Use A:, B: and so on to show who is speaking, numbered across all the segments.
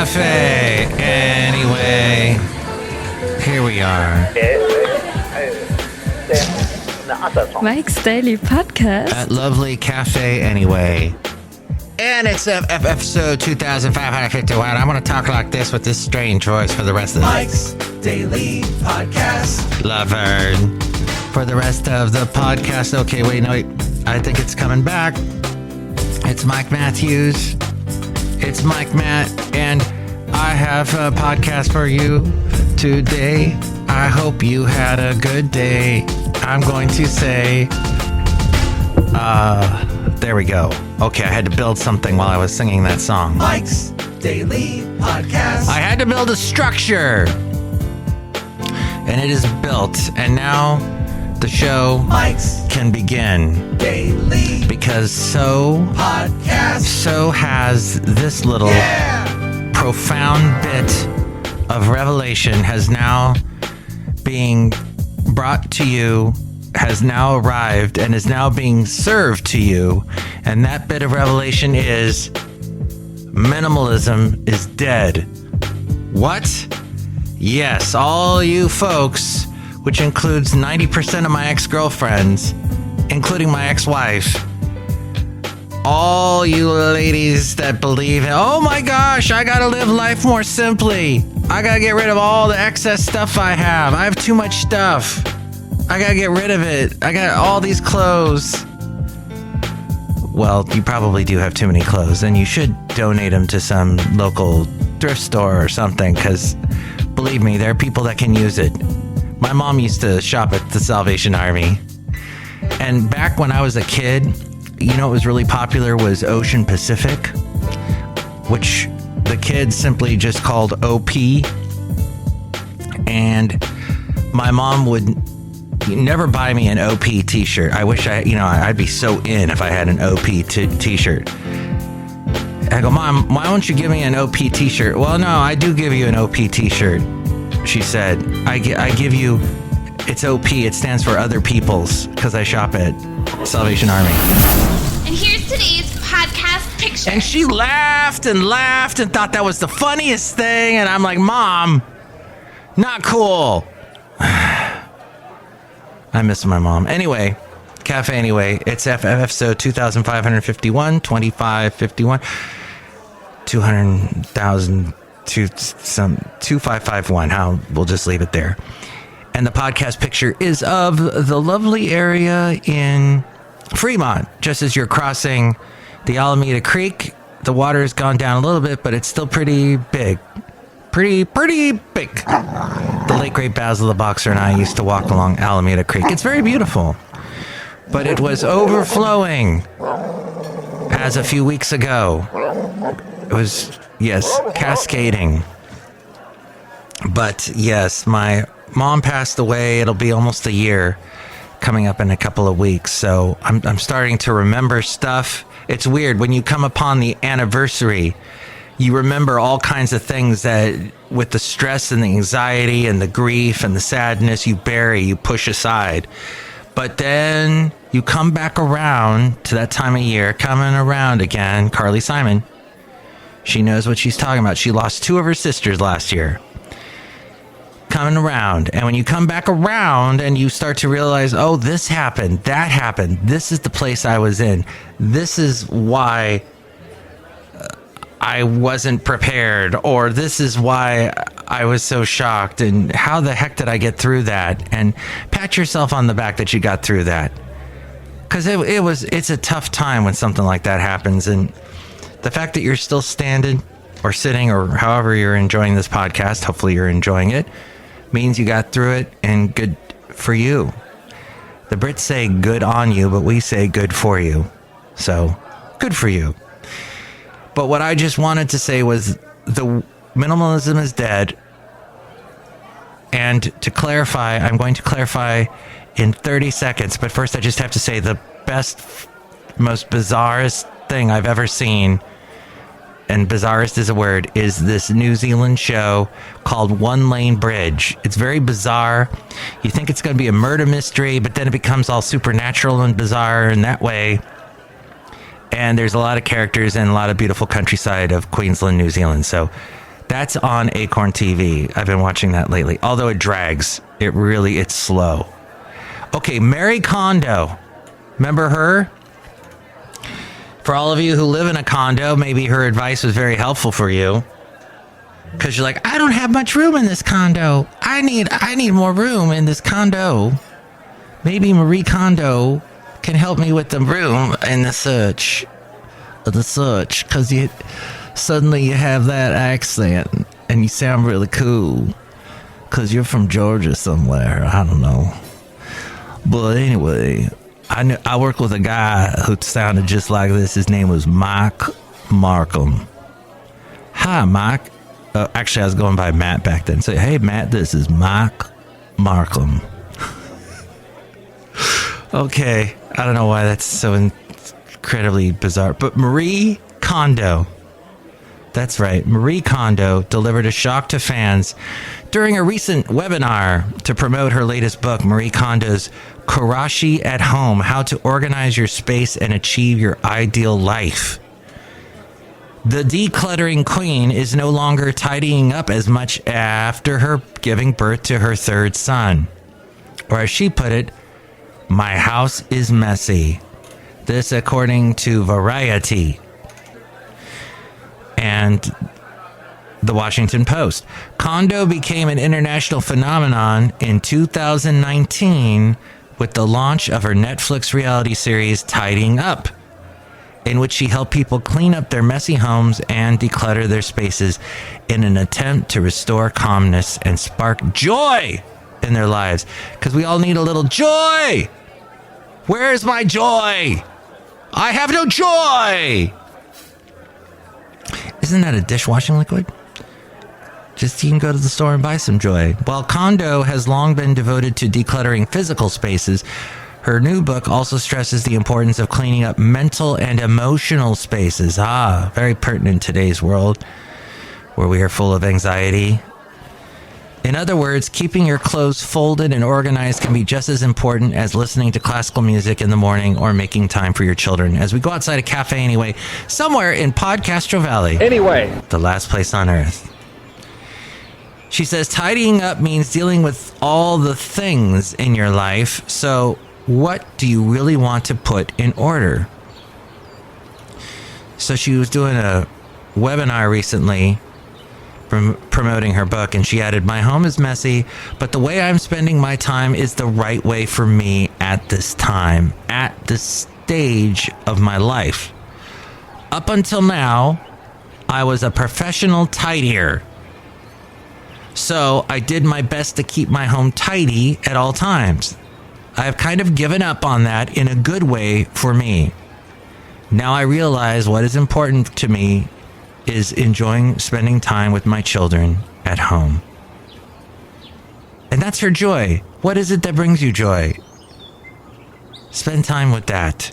A: Cafe. Anyway, here we are.
B: Mike's Daily Podcast.
A: At lovely Cafe Anyway. And it's episode 2551. I'm going to talk like this with this strange voice for the rest of the
C: Mike's Daily Podcast.
A: Lover. For the rest of the podcast. Okay, wait. I think it's coming back. It's Mike Matthews. It's Mike Matt. And I have a podcast for you today. I hope you had a good day. I'm going to say, there we go. Okay, I had to build something while I was singing that song.
C: Mike's Daily Podcast.
A: I had to build a structure. And it is built. And now the show
C: Mike's
A: can begin.
C: Daily
A: Because so has this little profound bit of revelation has now being brought to you, has now arrived, and is now being served to you. And that bit of revelation is minimalism is dead. What? Yes, all you folks, which includes 90% of my ex-girlfriends, including my ex-wife, all you ladies that believe, oh my gosh, I gotta live life more simply. I gotta get rid of all the excess stuff I have. I have too much stuff. I gotta get rid of it. I got all these clothes. Well, you probably do have too many clothes, and you should donate them to some local thrift store or something, because believe me, there are people that can use it. My mom used to shop at the Salvation Army. And back when I was a kid, you know what was really popular was Ocean Pacific, which the kids simply just called OP. And my mom would never buy me an OP t-shirt. I wish I'd be so in if I had an OP t-shirt. I go, Mom, why don't you give me an OP t-shirt? Well, no, I do give you an OP t-shirt. She said, I give you, it's OP, it stands for other people's, because I shop at Salvation Army.
D: And here's today's podcast picture.
A: And she laughed and thought that was the funniest thing, and I'm like, Mom, not cool. I miss my mom. Anyway, Cafe Anyway, it's episode 2551, 2551, 200,000 to some 2551. We'll just leave it there. And the podcast picture is of the lovely area in Fremont. Just as you're crossing the Alameda Creek, the water has gone down a little bit, but it's still pretty big. Pretty big. The late great Basil the Boxer and I used to walk along Alameda Creek. It's very beautiful. But it was overflowing as a few weeks ago. It was, yes, cascading. But yes, my mom passed away. It'll be almost a year coming up in a couple of weeks. So I'm starting to remember stuff. It's weird when you come upon the anniversary, you remember all kinds of things that with the stress and the anxiety and the grief and the sadness you bury, you push aside. But then you come back around to that time of year, coming around again. Carly Simon, she knows what she's talking about. She lost 2 of her sisters last year. Coming around. And when you come back around and you start to realize, oh, this happened, that happened. This is the place I was in. This is why I wasn't prepared, or this is why I was so shocked, and how the heck did I get through that? And pat yourself on the back that you got through that, because it's a tough time when something like that happens. And the fact that you're still standing or sitting or however you're enjoying this podcast, hopefully you're enjoying it, means you got through it, and good for you. The Brits say good on you, but we say good for you. So good for you. But what I just wanted to say was the minimalism is dead. And to clarify, I'm going to clarify in 30 seconds. But first, I just have to say the best, most bizarrest thing I've ever seen, and bizarrest is a word, is this New Zealand show called One Lane Bridge. It's very bizarre. You think it's going to be a murder mystery, but then it becomes all supernatural and bizarre in that way. And there's a lot of characters and a lot of beautiful countryside of Queensland, New Zealand. So That's on Acorn TV. I've been watching that lately. Although it drags. It's slow. Okay, Marie Kondo. Remember her? For all of you who live in a condo, maybe her advice was very helpful for you. Because you're like, I don't have much room in this condo. I need more room in this condo. Maybe Marie Kondo can help me with the room and the search. Because suddenly you have that accent and you sound really cool. Because you're from Georgia somewhere. I don't know. But anyway, I worked with a guy who sounded just like this. His name was Mike Markham. Hi, Mike. Actually, I was going by Matt back then. So, hey, Matt, this is Mike Markham. Okay. I don't know why that's so incredibly bizarre. But Marie Kondo. That's right. Marie Kondo delivered a shock to fans during a recent webinar to promote her latest book, Marie Kondo's Karashi at Home, How to Organize Your Space and Achieve Your Ideal Life. The decluttering queen is no longer tidying up as much after her giving birth to her third son. Or as she put it, my house is messy. This according to Variety and the Washington Post. Kondo became an international phenomenon in 2019 with the launch of her Netflix reality series Tidying Up, in which she helped people clean up their messy homes and declutter their spaces in an attempt to restore calmness and spark joy in their lives. Because we all need a little joy. Where's my joy? I have no joy. Isn't that a dishwashing liquid? Just you can go to the store and buy some joy. While Kondo has long been devoted to decluttering physical spaces, her new book also stresses the importance of cleaning up mental and emotional spaces. Very pertinent in today's world where we are full of anxiety. In other words, keeping your clothes folded and organized can be just as important as listening to classical music in the morning or making time for your children. As we go outside a cafe anyway, somewhere in Podcastro Valley. Anyway. The last place on earth. She says, tidying up means dealing with all the things in your life. So what do you really want to put in order? So she was doing a webinar recently promoting her book, and she added, my home is messy, but the way I'm spending my time is the right way for me at this time, at this stage of my life. Up until now, I was a professional tidier. So I did my best to keep my home tidy at all times. I have kind of given up on that in a good way for me. Now I realize what is important to me is enjoying spending time with my children at home. And that's her joy. What is it that brings you joy? Spend time with that.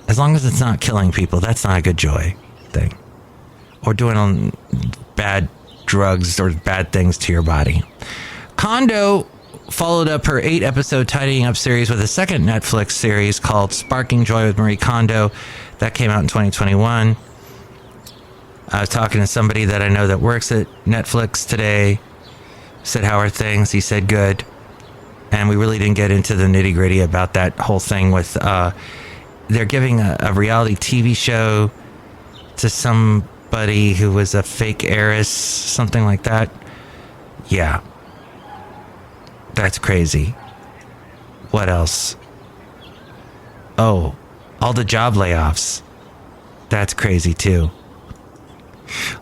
A: As long as it's not killing people, that's not a good joy thing. Or doing bad drugs or bad things to your body. Kondo followed up her 8-episode Tidying Up series with a second Netflix series called Sparking Joy with Marie Kondo. That came out in 2021. I was talking to somebody that I know that works at Netflix today. Said, how are things? He said, good. And we really didn't get into the nitty gritty about that whole thing with, they're giving a reality TV show to somebody who was a fake heiress, something like that. Yeah. That's crazy. What else? Oh, all the job layoffs. That's crazy too.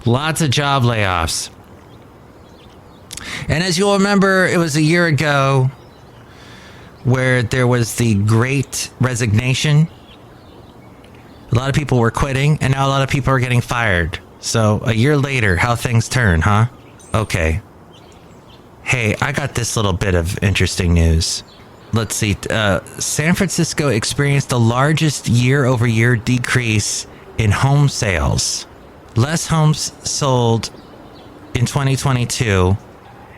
A: Lots of job layoffs. And as you'll remember, it was a year ago where there was the Great Resignation. A lot of people were quitting, and now a lot of people are getting fired. So a year later, how things turn, huh? Okay. Hey, I got this little bit of interesting news. Let's see. San Francisco experienced the largest year-over-year decrease in home sales. Less homes sold in 2022,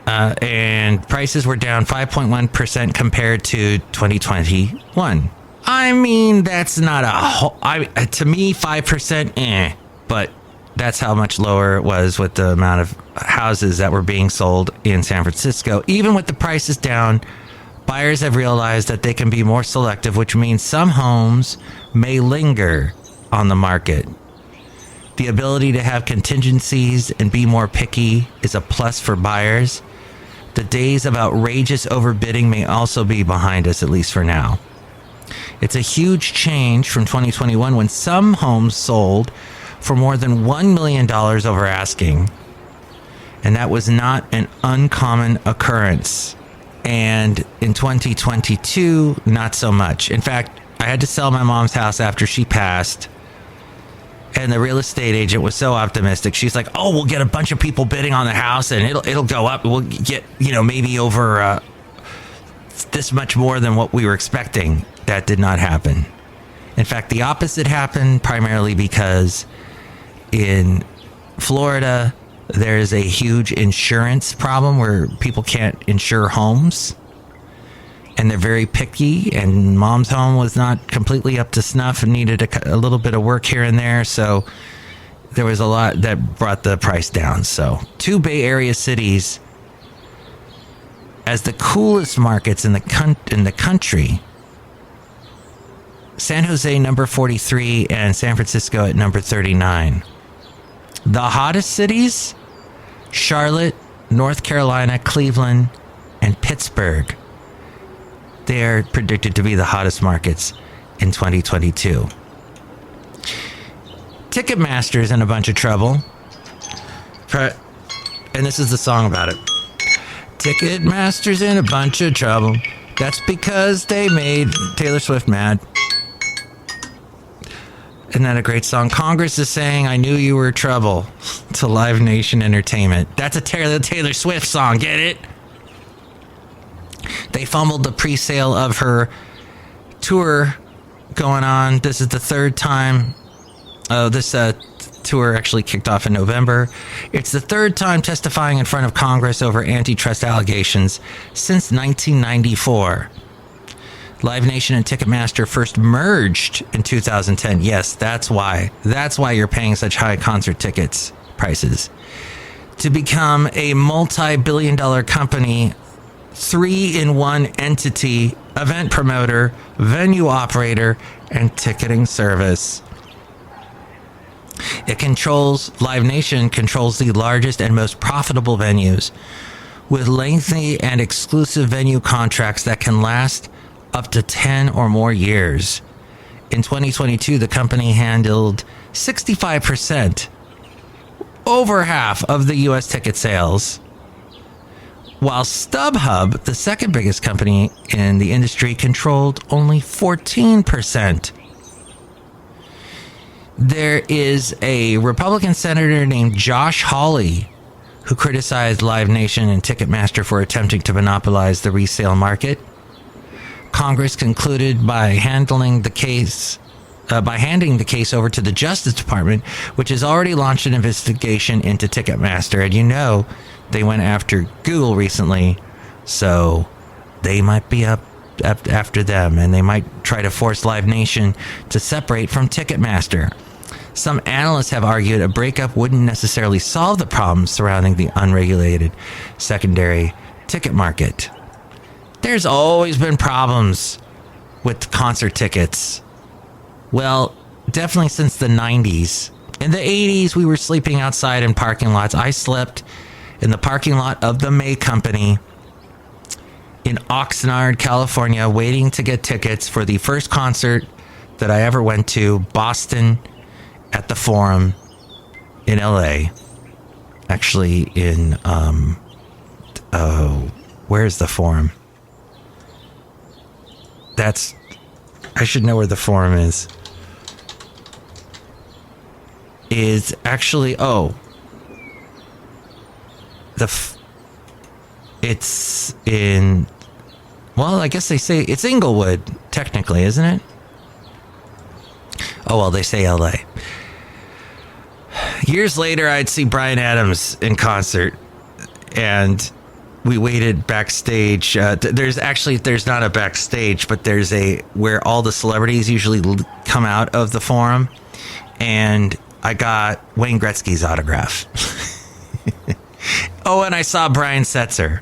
A: and prices were down 5.1% compared to 2021. I mean, that's not to me, 5%, but That's how much lower it was with the amount of houses that were being sold in San Francisco. Even with the prices down, buyers have realized that they can be more selective, which means some homes may linger on the market. The ability to have contingencies and be more picky is a plus for buyers. The days of outrageous overbidding may also be behind us, at least for now. It's a huge change from 2021 when some homes sold for more than $1 million over asking. And that was not an uncommon occurrence. And in 2022, not so much. In fact, I had to sell my mom's house after she passed. And the real estate agent was so optimistic. She's like, oh, we'll get a bunch of people bidding on the house and it'll go up. We'll get, maybe over this much more than what we were expecting. That did not happen. In fact, the opposite happened primarily because in Florida, there is a huge insurance problem where people can't insure homes. And they're very picky, and mom's home was not completely up to snuff and needed a little bit of work here and there. So there was a lot that brought the price down. So 2 Bay Area cities as the coolest markets in the country. San Jose, number 43, and San Francisco at number 39. The hottest cities, Charlotte, North Carolina, Cleveland, and Pittsburgh. They are predicted to be the hottest markets in 2022. Ticketmaster's in a bunch of trouble. And this is the song about it. Ticketmaster's in a bunch of trouble. That's because they made Taylor Swift mad. Isn't that a great song? Congress is saying, I knew you were trouble to Live Nation Entertainment. That's a Taylor Swift song. Get it? They fumbled the pre-sale of her tour going on. This is the third time. This tour actually kicked off in November. It's the third time testifying in front of Congress over antitrust allegations since 1994. Live Nation and Ticketmaster first merged in 2010. Yes, that's why. That's why you're paying such high concert tickets prices. To become a multi-billion-dollar company, 3-in-1 entity, event promoter, venue operator, and ticketing service. Live Nation controls the largest and most profitable venues with lengthy and exclusive venue contracts that can last up to 10 or more years. In 2022, the company handled 65%, over half of the U.S. ticket sales, while StubHub, the second biggest company in the industry, controlled only 14%. There is a Republican senator named Josh Hawley who criticized Live Nation and Ticketmaster for attempting to monopolize the resale market. Congress concluded by handing the case over to the Justice Department, which has already launched an investigation into Ticketmaster. And they went after Google recently, so they might be up after them, and they might try to force Live Nation to separate from Ticketmaster. Some analysts have argued a breakup wouldn't necessarily solve the problems surrounding the unregulated secondary ticket market. There's always been problems with concert tickets. Well, definitely since the 90s. In the 80s, we were sleeping outside in parking lots. I slept in the parking lot of the May Company in Oxnard, California, waiting to get tickets for the first concert that I ever went to, Boston at the Forum in LA. Actually, where's the Forum? I should know where the Forum is. Is actually, it's in, well, I guess they say it's Inglewood, technically, isn't it? Oh, well, they say LA. Years later, I'd see Bryan Adams in concert, and we waited backstage. There's not a backstage, but there's where all the celebrities usually come out of the Forum. And I got Wayne Gretzky's autograph. Oh, and I saw Brian Setzer,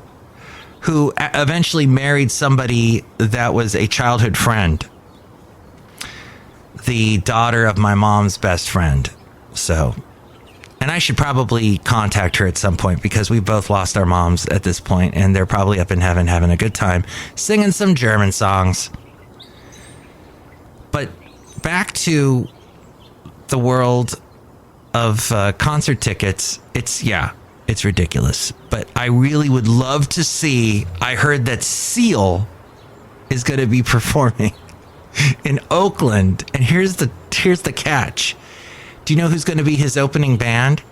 A: who eventually married somebody that was a childhood friend, the daughter of my mom's best friend. So, and I should probably contact her at some point because we both lost our moms at this point, and they're probably up in heaven having a good time singing some German songs. But back to the world of concert tickets. It's ridiculous. But I really would love to see. I heard that Seal is going to be performing in Oakland, and here's the catch. Do you know who's going to be his opening band?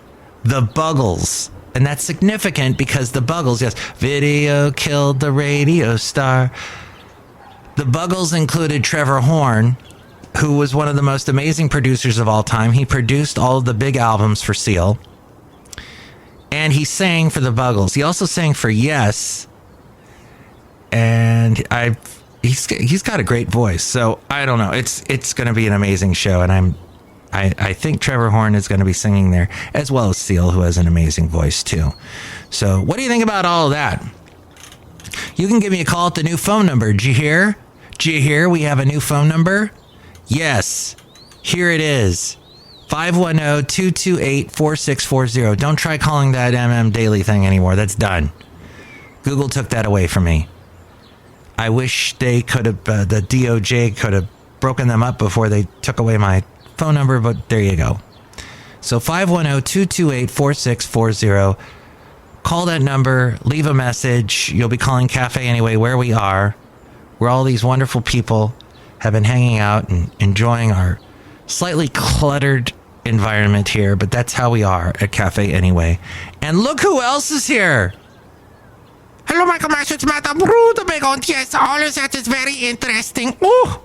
A: The Buggles. And that's significant because the Buggles, yes, video killed the radio star. The Buggles included Trevor Horn, who was one of the most amazing producers of all time. He produced all of the big albums for Seal. And he sang for the Buggles. He also sang for Yes. And he's got a great voice. So I don't know. It's going to be an amazing show, and I think Trevor Horn is going to be singing there, as well as Seal, who has an amazing voice too. So what do you think about all of that? You can give me a call at the new phone number. Did you hear? We have a new phone number. Yes, here it is. 510-228-4640. Don't try calling that MM Daily thing anymore. That's done. Google took that away from me. I wish they could have, the DOJ could have broken them up before they took away my phone number, but there you go. So 510-228-4640. Call that number, leave a message. You'll be calling Cafe Anyway, where we are, where all these wonderful people have been hanging out and enjoying our slightly cluttered environment here, but that's how we are at Cafe Anyway. And look who else is here. Hello, Michael Mash, it's Madame Rootabega. Yes, all of that is very interesting. Oh,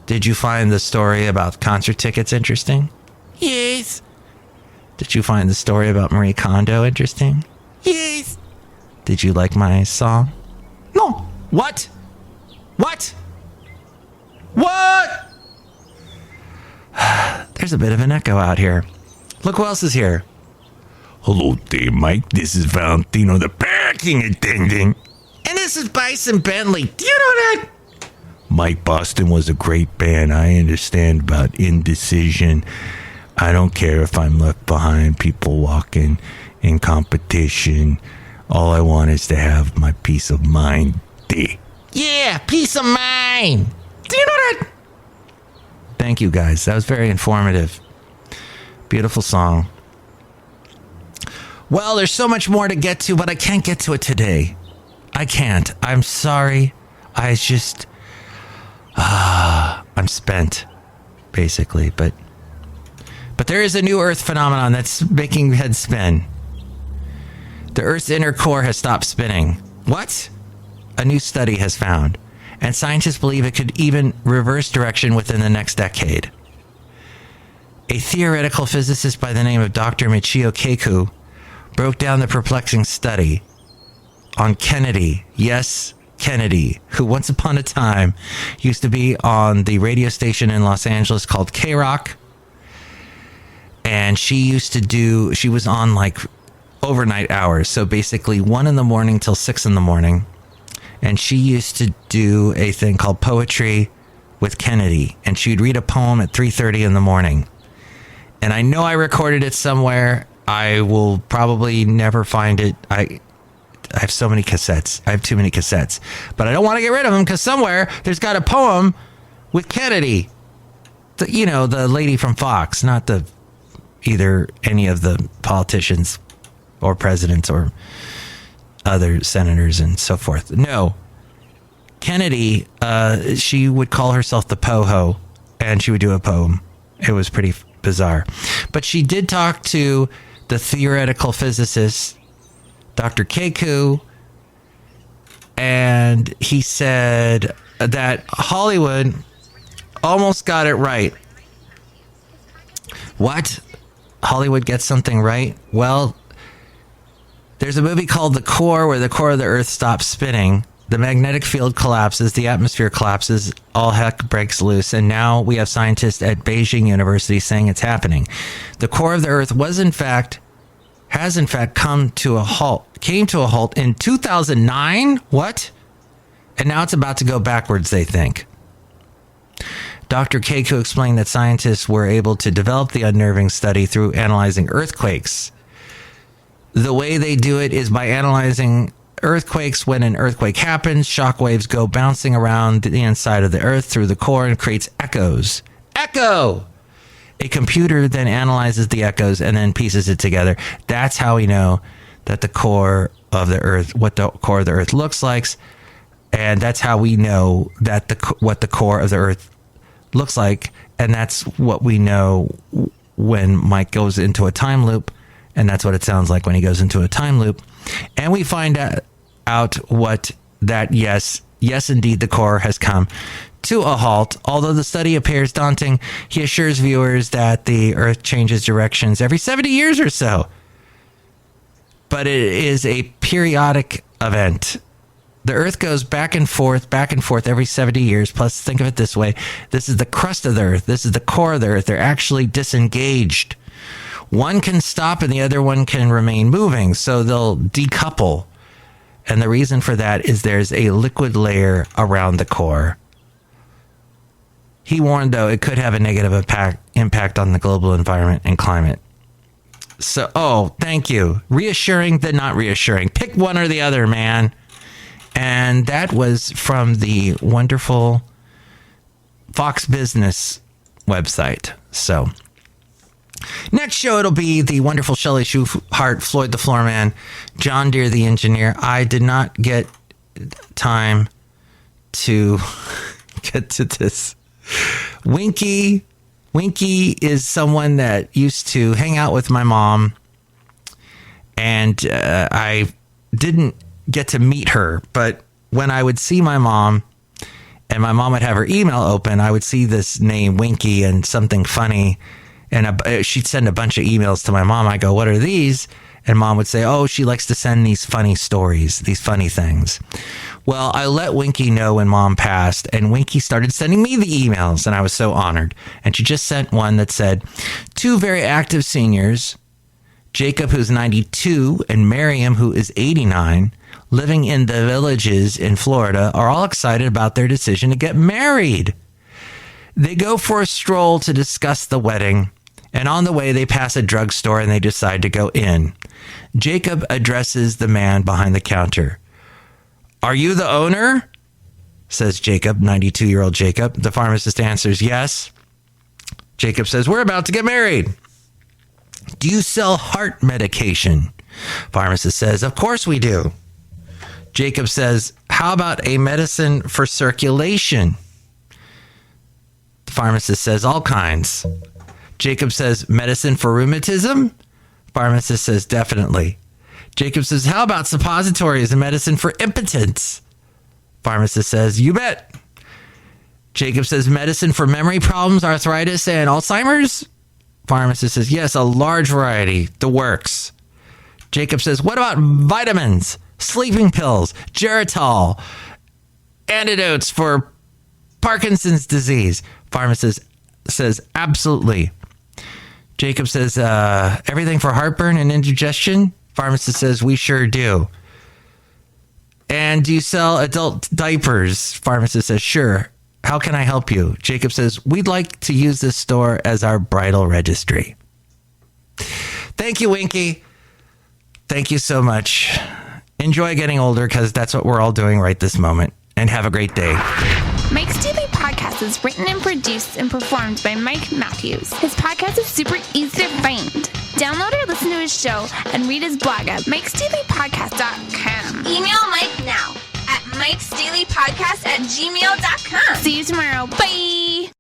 A: did you find the story about concert tickets interesting? Yes. Did you find the story about Marie Kondo interesting? Yes. Did you like my song? No. What? There's a bit of an echo out here. Look who else is here. Hello there, Mike. This is Valentino, the parking attendant. And this is Bison Bentley. Do you know that? Mike, Boston was a great band. I understand about indecision. I don't care if I'm left behind, people walking in competition. All I want is to have my peace of mind. Yeah, peace of mind. Do you know that? Thank you, guys. That was very informative. Beautiful song. Well, there's so much more to get to, but I can't get to it today. I can't. I'm sorry. I'm spent, basically. But there is a new Earth phenomenon that's making heads spin. The Earth's inner core has stopped spinning. What? A new study has found. And scientists believe it could even reverse direction within the next decade. A theoretical physicist by the name of Dr. Michio Kaku broke down the perplexing study on Kennedy. Yes, Kennedy, who once upon a time used to be on the radio station in Los Angeles called K-Rock. And she was on like overnight hours. So basically 1 a.m. till 6 a.m. And she used to do a thing called Poetry with Kennedy. And she'd read a poem at 3:30 in the morning. And I know I recorded it somewhere. I will probably never find it. I have so many cassettes. I have too many cassettes. But I don't want to get rid of them because somewhere there's got a poem with Kennedy. The lady from Fox, not either any of the politicians or presidents or other senators and so forth. No. Kennedy, she would call herself the Poho, and she would do a poem. It was pretty bizarre. But she did talk to the theoretical physicist, Dr. Kaku, and he said that Hollywood almost got it right. What? Hollywood gets something right? Well, there's a movie called The Core where the core of the Earth stops spinning, The magnetic field collapses, the atmosphere collapses, all heck breaks loose, and now we have scientists at Beijing University saying it's happening. The core of the Earth has in fact came to a halt in 2009. What? And now it's about to go backwards, they think. Dr. Keiko explained that scientists were able to develop the unnerving study through analyzing earthquakes. The way they do it is by analyzing earthquakes. When an earthquake happens, shock waves go bouncing around the inside of the earth through the core and creates echoes. Echo! A computer then analyzes the echoes and then pieces it together. That's how we know that the core of the earth, what the core of the earth looks like. And that's how we know that what the core of the earth looks like. And that's what we know when Mike goes into a time loop. And that's what it sounds like when he goes into a time loop. And we find out yes, indeed, the core has come to a halt. Although the study appears daunting, he assures viewers that the Earth changes directions every 70 years or so. But it is a periodic event. The Earth goes back and forth every 70 years. Plus, think of it this way. This is the crust of the Earth. This is the core of the Earth. They're actually disengaged. One can stop and the other one can remain moving, so they'll decouple. And the reason for that is there's a liquid layer around the core. He warned, though, it could have a negative impact on the global environment and climate. So, thank you. Reassuring, then not reassuring. Pick one or the other, man. And that was from the wonderful Fox Business website. So, next show, it'll be the wonderful Chely Shoehart, Floyd the Floorman, John Deere the engineer. I did not get time to get to this. Winky is someone that used to hang out with my mom, and I didn't get to meet her, but when I would see my mom and my mom would have her email open, I would see this name Winky and something funny, and she'd send a bunch of emails to my mom. I go, what are these? And mom would say, she likes to send these funny stories, these funny things. Well, I let Winky know when mom passed, and Winky started sending me the emails, and I was so honored. And she just sent one that said, 2 very active seniors, Jacob, who's 92, and Miriam, who is 89, living in the villages in Florida, are all excited about their decision to get married. They go for a stroll to discuss the wedding, and on the way they pass a drugstore and they decide to go in. Jacob addresses the man behind the counter. Are you the owner? Says Jacob, 92-year-old Jacob. The pharmacist answers, yes. Jacob says, we're about to get married. Do you sell heart medication? Pharmacist says, of course we do. Jacob says, how about a medicine for circulation? The pharmacist says, all kinds. Jacob says, medicine for rheumatism? Pharmacist says, definitely. Jacob says, how about suppositories and medicine for impotence? Pharmacist says, you bet. Jacob says, medicine for memory problems, arthritis, and Alzheimer's? Pharmacist says, yes, a large variety, the works. Jacob says, what about vitamins, sleeping pills, Geritol, antidotes for Parkinson's disease? Pharmacist says, absolutely. Jacob says, everything for heartburn and indigestion? Pharmacist says, we sure do. And do you sell adult diapers? Pharmacist says, sure. How can I help you? Jacob says, we'd like to use this store as our bridal registry. Thank you, Winky. Thank you so much. Enjoy getting older, because that's what we're all doing right this moment. And have a great day.
D: Mike's Daily Podcast is written and produced and performed by Mike Matthews. His podcast is super easy to find. Download or listen to his show and read his blog at MikesDailyPodcast.com. Email Mike now at MikesDailyPodcast@gmail.com. See you tomorrow. Bye!